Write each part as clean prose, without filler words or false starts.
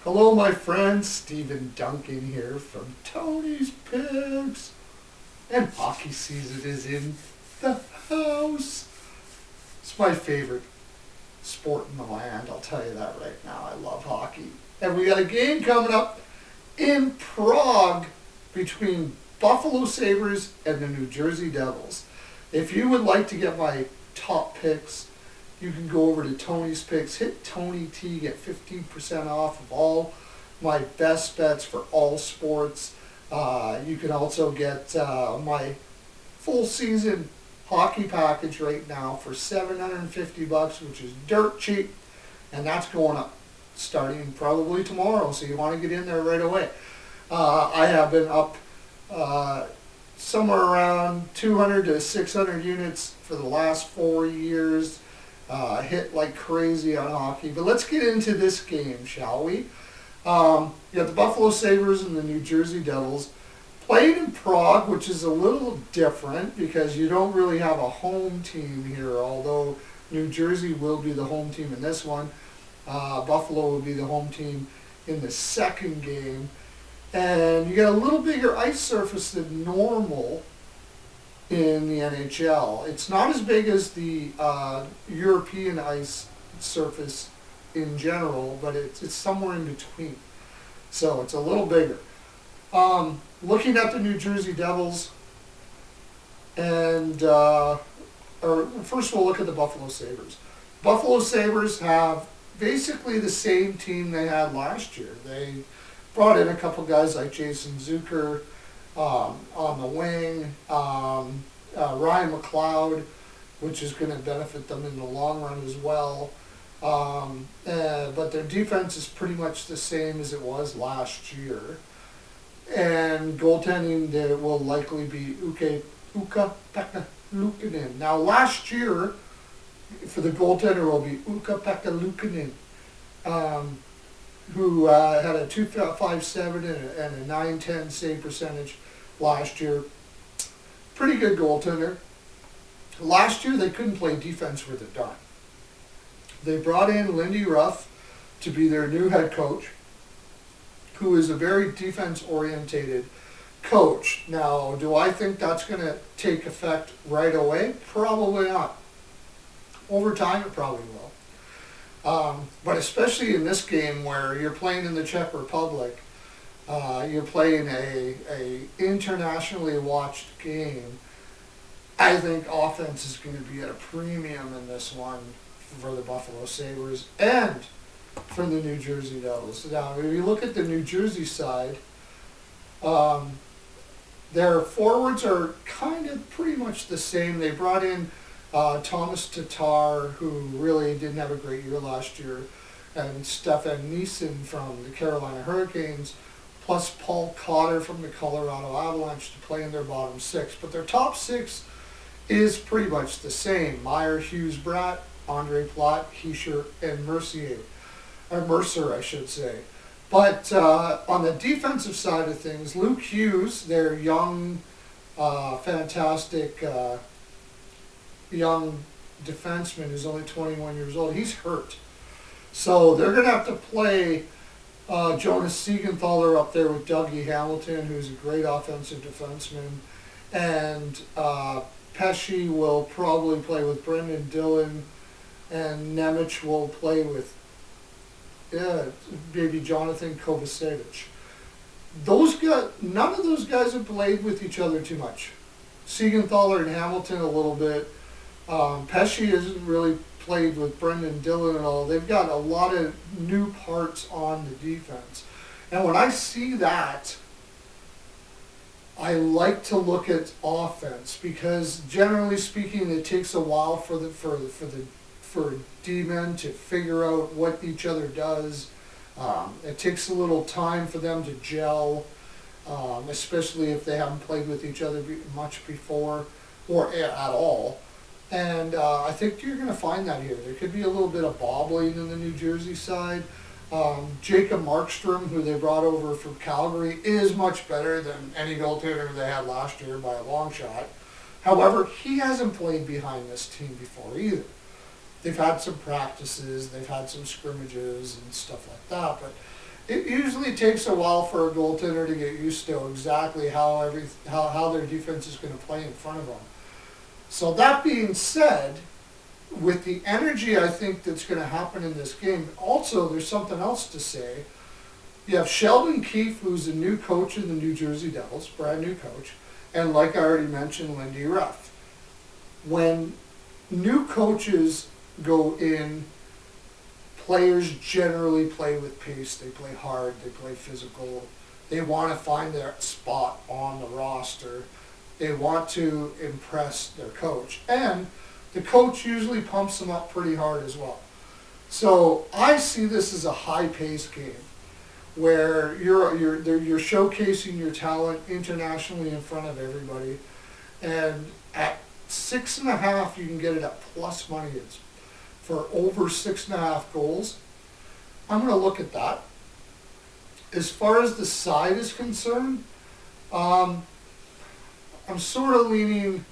Hello, my friends. Stephen Duncan here from Tony's Picks. And hockey season is in the house. It's my favorite sport in the land, I'll tell you that right now. I love hockey. And we got a game coming up in Prague between Buffalo Sabres and the New Jersey Devils. If you would like to get my top picks, you can go over to Tony's Picks, hit Tony T, get 15% off of all my best bets for all sports. You can also get my full season hockey package right now for $750, which is dirt cheap, and that's going up starting probably tomorrow, so you want to get in there right away. I have been up somewhere around 200 to 600 units for the last 4 years. Hit like crazy on hockey. But let's get into this game, shall we? You got the Buffalo Sabres and the New Jersey Devils playing in Prague, which is a little different because you don't really have a home team here, although New Jersey will be the home team in this one. Buffalo will be the home team in the second game. And you got a little bigger ice surface than normal in the NHL. It's not as big as the European ice surface in general, but it's somewhere in between. So it's a little bigger. Looking at the New Jersey Devils, and first we'll look at the Buffalo Sabres. Buffalo Sabres have basically the same team they had last year. They brought in a couple guys like Jason Zucker on the wing, Ryan McLeod, which is going to benefit them in the long run as well. But their defense is pretty much the same as it was last year. And goaltending, there will likely be Ukko-Pekka Luukkonen. Now last year, for the goaltender will be Ukko-Pekka Luukkonen, who had a .257 and a .910 save percentage last year. Pretty good goaltender. Last year they couldn't play defense with a dime. They brought in Lindy Ruff to be their new head coach, who is a very defense-orientated coach. Now, do I think that's going to take effect right away? Probably not. Over time, it probably will. But especially in this game where you're playing in the Czech Republic, you're playing a internationally watched game, I think offense is going to be at a premium in this one for the Buffalo Sabres and for the New Jersey Devils. Now, if you look at the New Jersey side, their forwards are kind of pretty much the same. They brought in Thomas Tatar, who really didn't have a great year last year, and Stefan Neeson from the Carolina Hurricanes, plus Paul Cotter from the Colorado Avalanche to play in their bottom six. But their top six is pretty much the same. Meyer, Hughes, Bratt, Andre Platt, Heischer, and Mercer, I should say. But on the defensive side of things, Luke Hughes, their young, fantastic young defenseman who's only 21 years old, he's hurt. So they're going to have to play Jonas Siegenthaler up there with Dougie Hamilton, who's a great offensive defenseman. And Pesce will probably play with Brendan Dillon, and Nemec will play with maybe Jonathan Kovacevic. Those guys, none of those guys have played with each other too much. Siegenthaler and Hamilton a little bit. Pesce hasn't really played with Brendan Dillon at all. They've got a lot of new parts on the defense. And when I see that, I like to look at offense because generally speaking, it takes a while for D-men to figure out what each other does. It takes a little time for them to gel, especially if they haven't played with each other much before or at all. And I think you're going to find that here. There could be a little bit of bobbling in the New Jersey side. Jacob Markstrom, who they brought over from Calgary, is much better than any goaltender they had last year by a long shot. However, he hasn't played behind this team before either. They've had some practices, they've had some scrimmages and stuff like that, but It usually takes a while for a goaltender to get used to exactly how their defense is going to play in front of them. So that being said, with the energy I think that's going to happen in this game, also there's something else to say. You have Sheldon Keefe, who's the new coach of the New Jersey Devils, brand new coach, and like I already mentioned, Lindy Ruff. When new coaches go in, players generally play with pace. They play hard. They play physical. They want to find their spot on the roster. They want to impress their coach. And the coach usually pumps them up pretty hard as well. So I see this as a high-paced game where you're showcasing your talent internationally in front of everybody. And at 6.5, you can get it at plus money. It's for over 6.5 goals. I'm going to look at that. As far as the side is concerned, I'm sort of leaning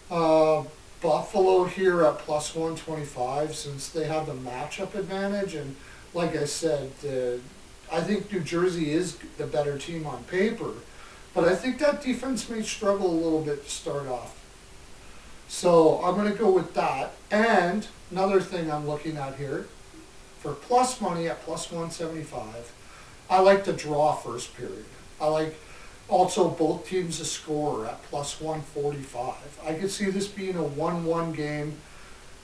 Buffalo here at plus 125 since they have the matchup advantage. And like I said, I think New Jersey is the better team on paper. But I think that defense may struggle a little bit to start off. So I'm going to go with that. And another thing I'm looking at here, for plus money at plus 175, I like the draw first period. I like also both teams to score at plus 145. I could see this being a 1-1 game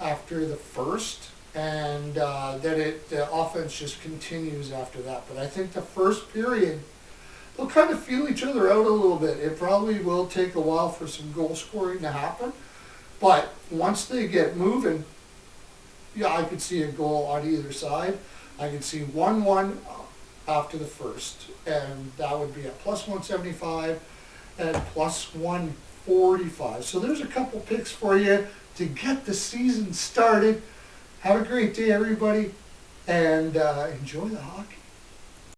after the first, and the offense just continues after that. But I think the first period, they'll kind of feel each other out a little bit. It probably will take a while for some goal scoring to happen. But once they get moving, yeah, I could see a goal on either side. I could see 1-1 after the first, and that would be at plus 175 and plus 145. So there's a couple picks for you to get the season started. Have a great day, everybody, and enjoy the hockey.